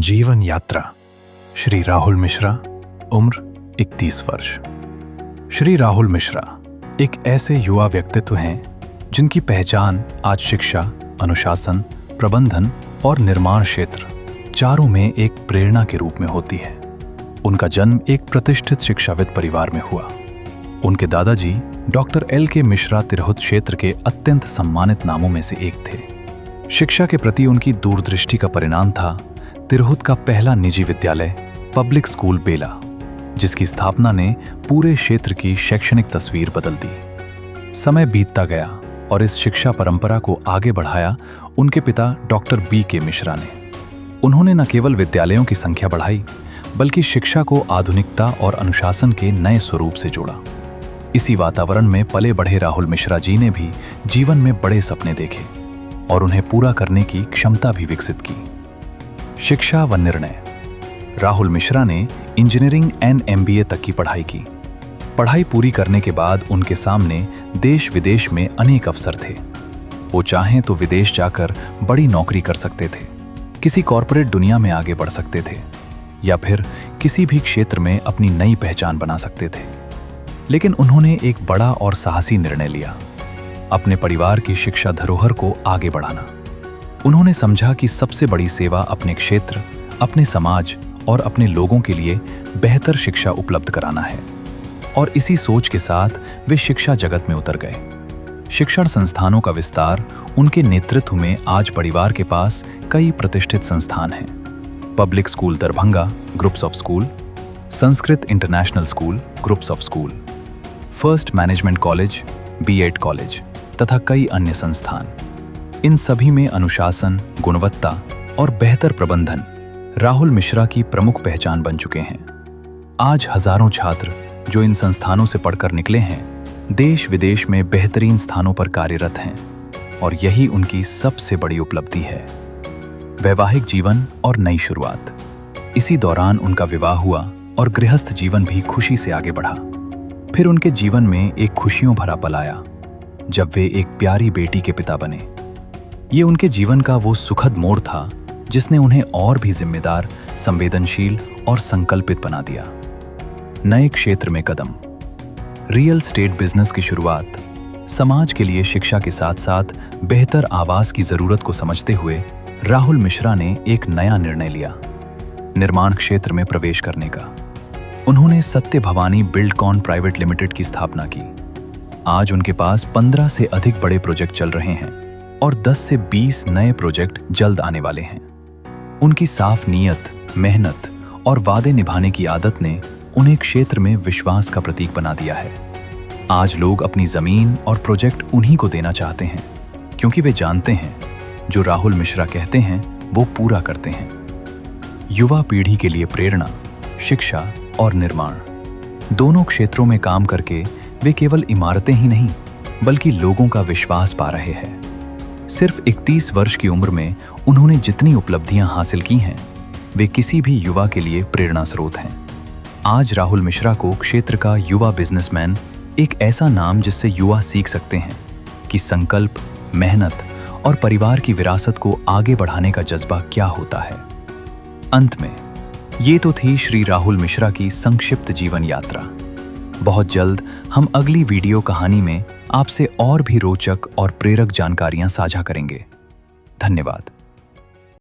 जीवन यात्रा। श्री राहुल मिश्रा, उम्र 31 वर्ष। श्री राहुल मिश्रा एक ऐसे युवा व्यक्तित्व हैं जिनकी पहचान आज शिक्षा, अनुशासन, प्रबंधन और निर्माण क्षेत्र चारों में एक प्रेरणा के रूप में होती है। उनका जन्म एक प्रतिष्ठित शिक्षाविद परिवार में हुआ। उनके दादाजी डॉक्टर एल.के. मिश्रा तिरहुत क्षेत्र के अत्यंत सम्मानित नामों में से एक थे। शिक्षा के प्रति उनकी दूरदृष्टि का परिणाम था तिरहुत का पहला निजी विद्यालय पब्लिक स्कूल बेला, जिसकी स्थापना ने पूरे क्षेत्र की शैक्षणिक तस्वीर बदल दी। समय बीतता गया और इस शिक्षा परंपरा को आगे बढ़ाया उनके पिता डॉक्टर बी.के. मिश्रा ने। उन्होंने न केवल विद्यालयों की संख्या बढ़ाई, बल्कि शिक्षा को आधुनिकता और अनुशासन के नए स्वरूप से जोड़ा। इसी वातावरण में पले बढ़े राहुल मिश्रा जी ने भी जीवन में बड़े सपने देखे और उन्हें पूरा करने की क्षमता भी विकसित की। शिक्षा व निर्णय। राहुल मिश्रा ने इंजीनियरिंग एंड MBA तक की पढ़ाई की। पढ़ाई पूरी करने के बाद उनके सामने देश विदेश में अनेक अवसर थे। वो चाहें तो विदेश जाकर बड़ी नौकरी कर सकते थे, किसी कॉरपोरेट दुनिया में आगे बढ़ सकते थे, या फिर किसी भी क्षेत्र में अपनी नई पहचान बना सकते थे। लेकिन उन्होंने एक बड़ा और साहसी निर्णय लिया, अपने परिवार की शिक्षा धरोहर को आगे बढ़ाना। उन्होंने समझा कि सबसे बड़ी सेवा अपने क्षेत्र, अपने समाज और अपने लोगों के लिए बेहतर शिक्षा उपलब्ध कराना है। और इसी सोच के साथ वे शिक्षा जगत में उतर गए। शिक्षण संस्थानों का विस्तार उनके नेतृत्व में आज परिवार के पास कई प्रतिष्ठित संस्थान हैं। Public school Darbhanga groups of school, Sanskrit international school groups of school, first management college, B.Ed college तथा कई अन्य संस्थान। इन सभी में अनुशासन, गुणवत्ता और बेहतर प्रबंधन राहुल मिश्रा की प्रमुख पहचान बन चुके हैं। आज हजारों छात्र जो इन संस्थानों से पढ़कर निकले हैं, देश विदेश में बेहतरीन स्थानों पर कार्यरत हैं और यही उनकी सबसे बड़ी उपलब्धि है। वैवाहिक जीवन और नई शुरुआत। इसी दौरान उनका विवाह हुआ और गृहस्थ जीवन भी खुशी से आगे बढ़ा। फिर उनके जीवन में एक खुशियों भरा पल आया जब वे एक प्यारी बेटी के पिता बने। ये उनके जीवन का वो सुखद मोड़ था जिसने उन्हें और भी जिम्मेदार, संवेदनशील और संकल्पित बना दिया। नए क्षेत्र में कदम। रियल एस्टेट बिजनेस की शुरुआत। समाज के लिए शिक्षा के साथ साथ बेहतर आवास की जरूरत को समझते हुए राहुल मिश्रा ने एक नया निर्णय लिया, निर्माण क्षेत्र में प्रवेश करने का। उन्होंने सत्य भवानी बिल्डकॉन प्राइवेट लिमिटेड की स्थापना की। आज उनके पास 15 से अधिक बड़े प्रोजेक्ट चल रहे हैं और 10 से 20 नए प्रोजेक्ट जल्द आने वाले हैं। उनकी साफ नीयत, मेहनत और वादे निभाने की आदत ने उन्हें क्षेत्र में विश्वास का प्रतीक बना दिया है। आज लोग अपनी जमीन और प्रोजेक्ट उन्हीं को देना चाहते हैं, क्योंकि वे जानते हैं जो राहुल मिश्रा कहते हैं वो पूरा करते हैं। युवा पीढ़ी के लिए प्रेरणा, शिक्षा और निर्माण। दोनों क्षेत्रों में काम करके वे केवल इमारतें ही नहीं, बल्कि लोगों का विश्वास पा रहे हैं। सिर्फ 31 वर्ष की उम्र में उन्होंने जितनी उपलब्धियां हासिल की हैं, वे किसी भी युवा के लिए प्रेरणा स्रोत हैं। आज राहुल मिश्रा को क्षेत्र का युवा बिजनेसमैन एक ऐसा नाम जिससे युवा सीख सकते हैं कि संकल्प, मेहनत और परिवार की विरासत को आगे बढ़ाने का जज्बा क्या होता है। अंत में ये तो थी श्री राहुल मिश्रा की संक्षिप्त जीवन यात्रा। बहुत जल्द हम अगली वीडियो कहानी में आपसे और भी रोचक और प्रेरक जानकारियां साझा करेंगे। धन्यवाद।